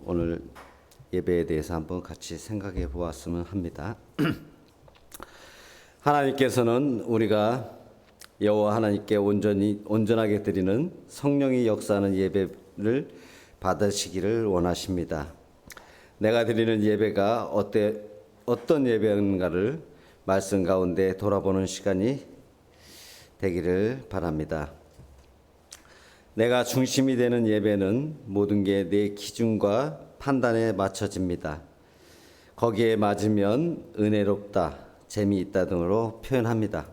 오늘 예배에 대해서 한번 같이 생각해 보았으면 합니다. 하나님께서는 우리가 여호와 하나님께 온전하게 드리는 성령이 역사하는 예배를 받으시기를 원하십니다. 내가 드리는 예배가 어떤 예배인가를 말씀 가운데 돌아보는 시간이 되기를 바랍니다. 내가 중심이 되는 예배는 모든 게 내 기준과 판단에 맞춰집니다. 거기에 맞으면 은혜롭다, 재미있다 등으로 표현합니다.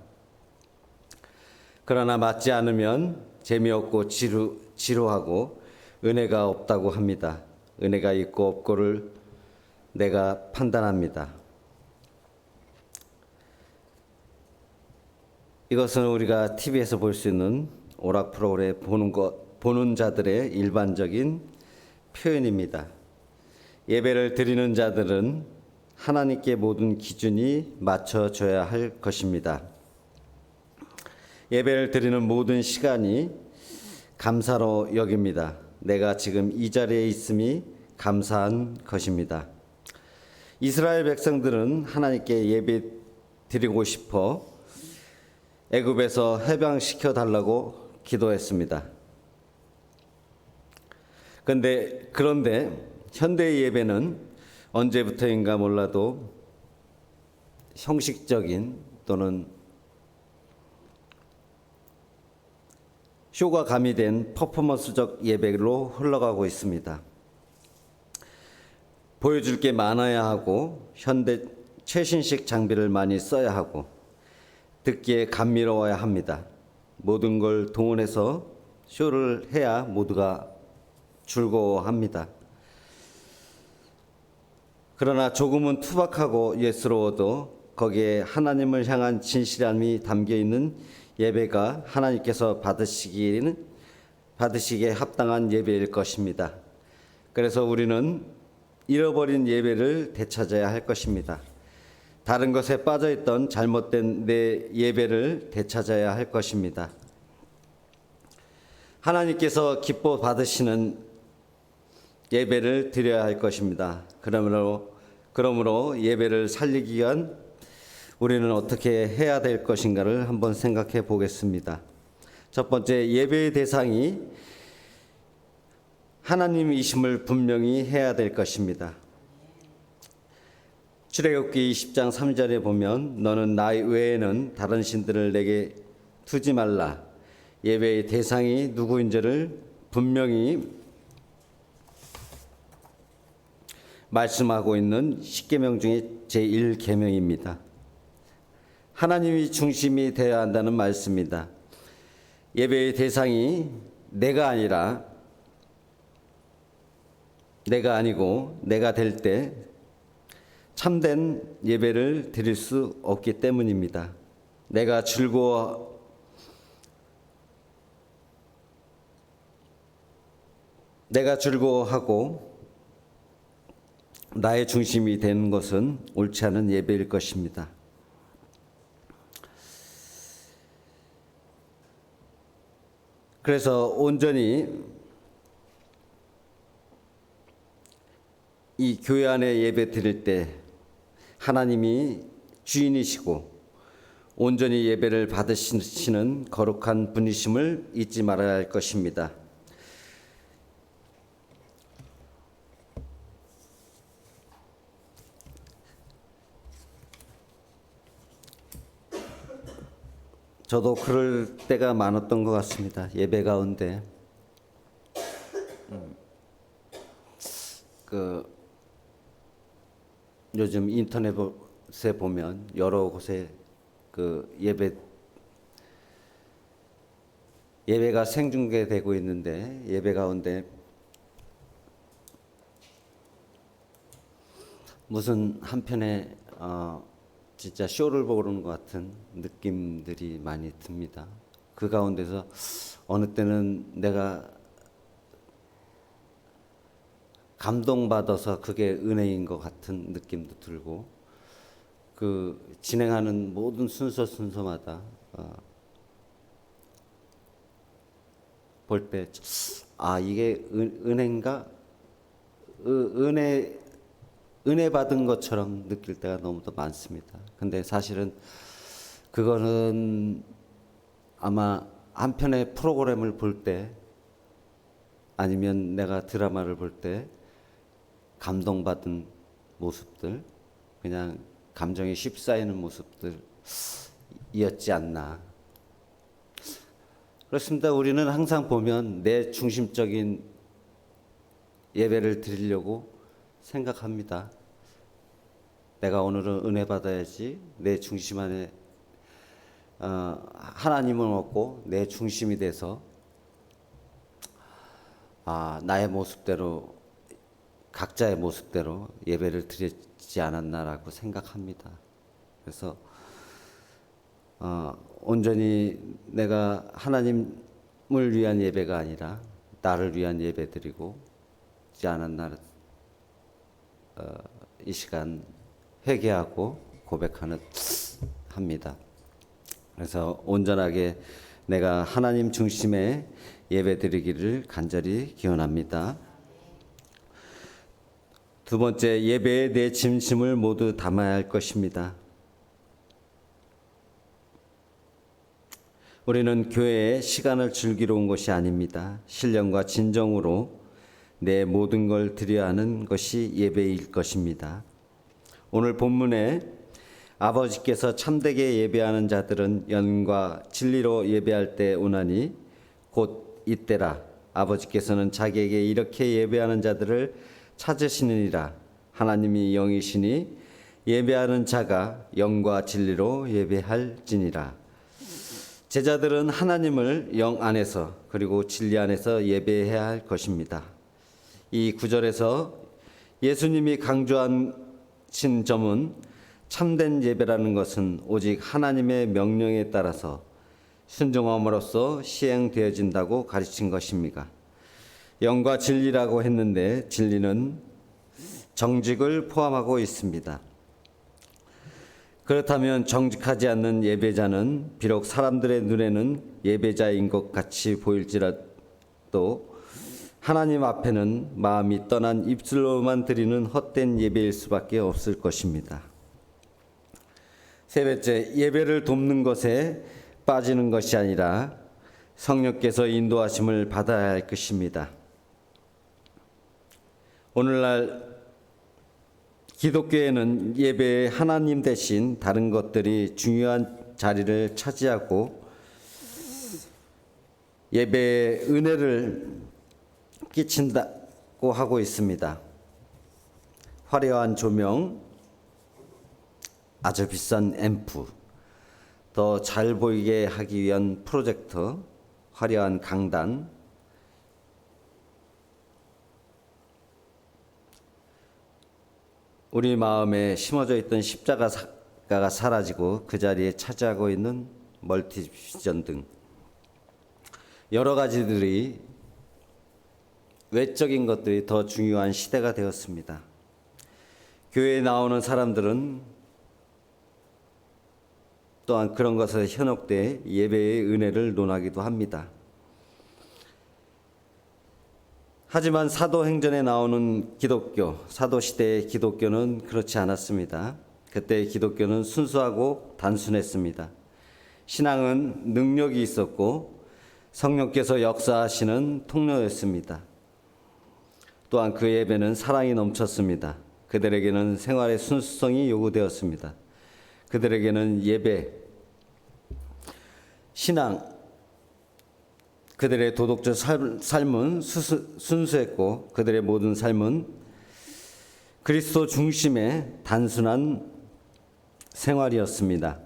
그러나 맞지 않으면 재미없고 지루하고 은혜가 없다고 합니다. 은혜가 있고 없고를 내가 판단합니다. 이것은 우리가 TV에서 볼 수 있는 오락 프로그램 보는 자들의 일반적인 표현입니다. 예배를 드리는 자들은 하나님께 모든 기준이 맞춰져야 할 것입니다. 예배를 드리는 모든 시간이 감사로 여깁니다. 내가 지금 이 자리에 있음이 감사한 것입니다. 이스라엘 백성들은 하나님께 예배 드리고 싶어 애굽에서 해방시켜 달라고 기도했습니다. 그런데 현대의 예배는 언제부터인가 몰라도 형식적인 또는 쇼가 가미된 퍼포먼스적 예배로 흘러가고 있습니다. 보여줄 게 많아야 하고 최신식 장비를 많이 써야 하고 듣기에 감미로워야 합니다. 모든 걸 동원해서 쇼를 해야 모두가 즐거워합니다. 그러나 조금은 투박하고 예스러워도 거기에 하나님을 향한 진실함이 담겨 있는 예배가 하나님께서 받으시기에 합당한 예배일 것입니다. 그래서 우리는 잃어버린 예배를 되찾아야 할 것입니다. 다른 것에 빠져있던 잘못된 내 예배를 되찾아야 할 것입니다. 하나님께서 기뻐 받으시는 예배를 드려야 할 것입니다. 그러므로 예배를 살리기 위한 우리는 어떻게 해야 될 것인가를 한번 생각해 보겠습니다. 첫 번째, 예배의 대상이 하나님이심을 분명히 해야 될 것입니다. 출애굽기 20장 3절에 보면 너는 나 외에는 다른 신들을 내게 두지 말라. 예배의 대상이 누구인지를 분명히 말씀하고 있는 10계명 중에 제1계명입니다. 하나님이 중심이 되어야 한다는 말씀입니다. 예배의 대상이 내가 아니고 내가 될 때 참된 예배를 드릴 수 없기 때문입니다. 내가 즐거워하고 나의 중심이 되는 것은 옳지 않은 예배일 것입니다. 그래서 온전히 이 교회 안에 예배 드릴 때 하나님이 주인이시고 온전히 예배를 받으시는 거룩한 분이심을 잊지 말아야 할 것입니다. 저도 그럴 때가 많았던 것 같습니다. 예배 가운데 요즘 인터넷에 보면 여러 곳에 예배가 생중계되고 있는데 예배 가운데 무슨 한편에 진짜 쇼를 보는 것 같은 느낌들이 많이 듭니다. 그 가운데서 어느 때는 내가 감동받아서 그게 은혜인 것 같은 느낌도 들고 진행하는 모든 순서마다 볼 때 이게 은혜인가 은혜 받은 것처럼 느낄 때가 너무도 많습니다. 근데 사실은 그거는 아마 한편의 프로그램을 볼 때 아니면 내가 드라마를 볼 때 감동받은 모습들, 그냥 감정이 쉽쌓이는 모습들이었지 않나. 그렇습니다. 우리는 항상 보면 내 중심적인 예배를 드리려고 생각합니다. 내가 오늘은 은혜 받아야지. 내 중심 안에 하나님을 얻고 내 중심이 돼서 나의 모습대로, 각자의 모습대로 예배를 드리지 않았나라고 생각합니다. 그래서 온전히 내가 하나님을 위한 예배가 아니라 나를 위한 예배 드리고 있지 않았나, 이 시간 회개하고 고백하는 합니다. 그래서 온전하게 내가 하나님 중심의 예배 드리기를 간절히 기원합니다. 두 번째, 예배에 내 진심을 모두 담아야 할 것입니다. 우리는 교회에 시간을 즐기러 온 것이 아닙니다. 신령과 진정으로 내 모든 걸 드려야 하는 것이 예배일 것입니다. 오늘 본문에 아버지께서 참되게 예배하는 자들은 영과 진리로 예배할 때 오나니 곧 이때라. 아버지께서는 자기에게 이렇게 예배하는 자들을 찾으시느니라. 하나님이 영이시니 예배하는 자가 영과 진리로 예배할지니라. 제자들은 하나님을 영 안에서 그리고 진리 안에서 예배해야 할 것입니다. 이 구절에서 예수님이 강조하신 점은 참된 예배라는 것은 오직 하나님의 명령에 따라서 순종함으로써 시행되어진다고 가르친 것입니다. 영과 진리라고 했는데 진리는 정직을 포함하고 있습니다. 그렇다면 정직하지 않는 예배자는 비록 사람들의 눈에는 예배자인 것 같이 보일지라도 하나님 앞에는 마음이 떠난 입술로만 드리는 헛된 예배일 수밖에 없을 것입니다. 세 번째, 예배를 돕는 것에 빠지는 것이 아니라 성령께서 인도하심을 받아야 할 것입니다. 오늘날 기독교에는 예배에 하나님 대신 다른 것들이 중요한 자리를 차지하고 예배에 은혜를 끼친다고 하고 있습니다. 화려한 조명, 아주 비싼 앰프, 더 잘 보이게 하기 위한 프로젝터, 화려한 강단, 우리 마음에 심어져 있던 십자가가 사라지고 그 자리에 차지하고 있는 멀티비전 등 여러 가지들이, 외적인 것들이 더 중요한 시대가 되었습니다. 교회에 나오는 사람들은 또한 그런 것에 현혹돼 예배의 은혜를 논하기도 합니다. 하지만 사도행전에 나오는 기독교, 사도시대의 기독교는 그렇지 않았습니다. 그때의 기독교는 순수하고 단순했습니다. 신앙은 능력이 있었고 성령께서 역사하시는 통로였습니다. 또한 그 예배는 사랑이 넘쳤습니다. 그들에게는 생활의 순수성이 요구되었습니다. 그들에게는 예배, 신앙, 그들의 도덕적 삶은 순수했고 그들의 모든 삶은 그리스도 중심의 단순한 생활이었습니다.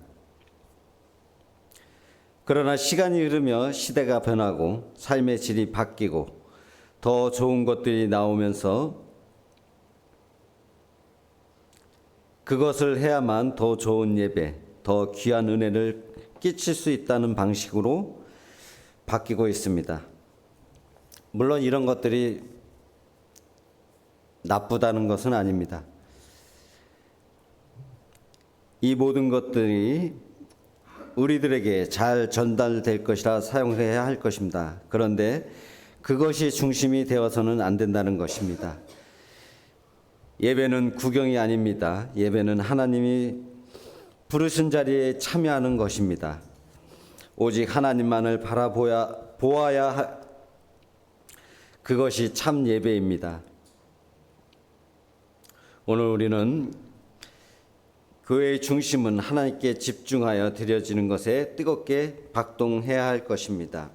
그러나 시간이 흐르며 시대가 변하고 삶의 질이 바뀌고 더 좋은 것들이 나오면서 그것을 해야만 더 좋은 예배, 더 귀한 은혜를 끼칠 수 있다는 방식으로 바뀌고 있습니다. 물론 이런 것들이 나쁘다는 것은 아닙니다. 이 모든 것들이 우리들에게 잘 전달될 것이라 사용해야 할 것입니다. 그런데 그것이 중심이 되어서는 안 된다는 것입니다. 예배는 구경이 아닙니다. 예배는 하나님이 부르신 자리에 참여하는 것입니다. 오직 하나님만을 보아야 그것이 참 예배입니다. 오늘 우리는 교회의 중심은 하나님께 집중하여 드려지는 것에 뜨겁게 박동해야 할 것입니다.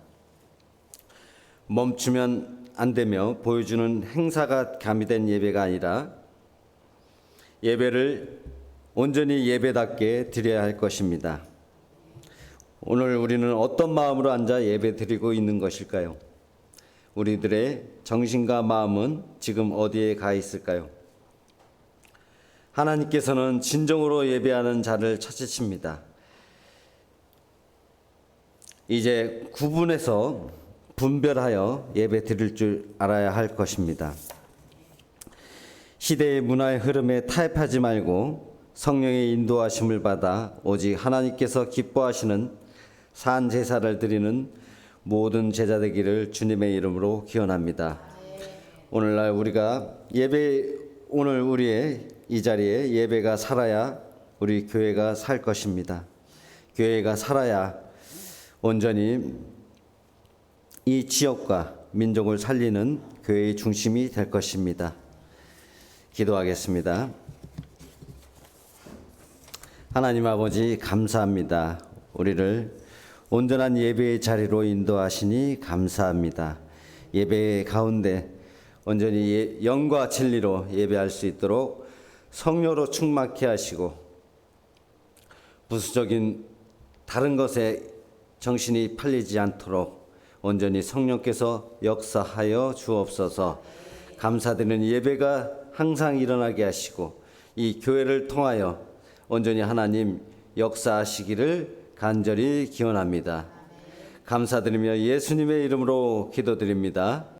멈추면 안 되며 보여주는 행사가 가미된 예배가 아니라 예배를 온전히 예배답게 드려야 할 것입니다. 오늘 우리는 어떤 마음으로 앉아 예배 드리고 있는 것일까요? 우리들의 정신과 마음은 지금 어디에 가 있을까요? 하나님께서는 진정으로 예배하는 자를 찾으십니다. 이제 구분해서 분별하여 예배 드릴 줄 알아야 할 것입니다. 시대의 문화의 흐름에 타협하지 말고 성령의 인도하심을 받아 오직 하나님께서 기뻐하시는 산 제사를 드리는 모든 제자 되기를 주님의 이름으로 기원합니다. 오늘날 오늘 우리의 이 자리에 예배가 살아야 우리 교회가 살 것입니다. 교회가 살아야 온전히 이 지역과 민족을 살리는 교회의 중심이 될 것입니다. 기도하겠습니다. 하나님 아버지 감사합니다. 우리를 온전한 예배의 자리로 인도하시니 감사합니다. 예배 가운데 온전히 영과 진리로 예배할 수 있도록 성령으로 충만케 하시고 부수적인 다른 것에 정신이 팔리지 않도록 온전히 성령께서 역사하여 주옵소서. 감사드리는 예배가 항상 일어나게 하시고 이 교회를 통하여 온전히 하나님 역사하시기를 간절히 기원합니다. 감사드리며 예수님의 이름으로 기도드립니다.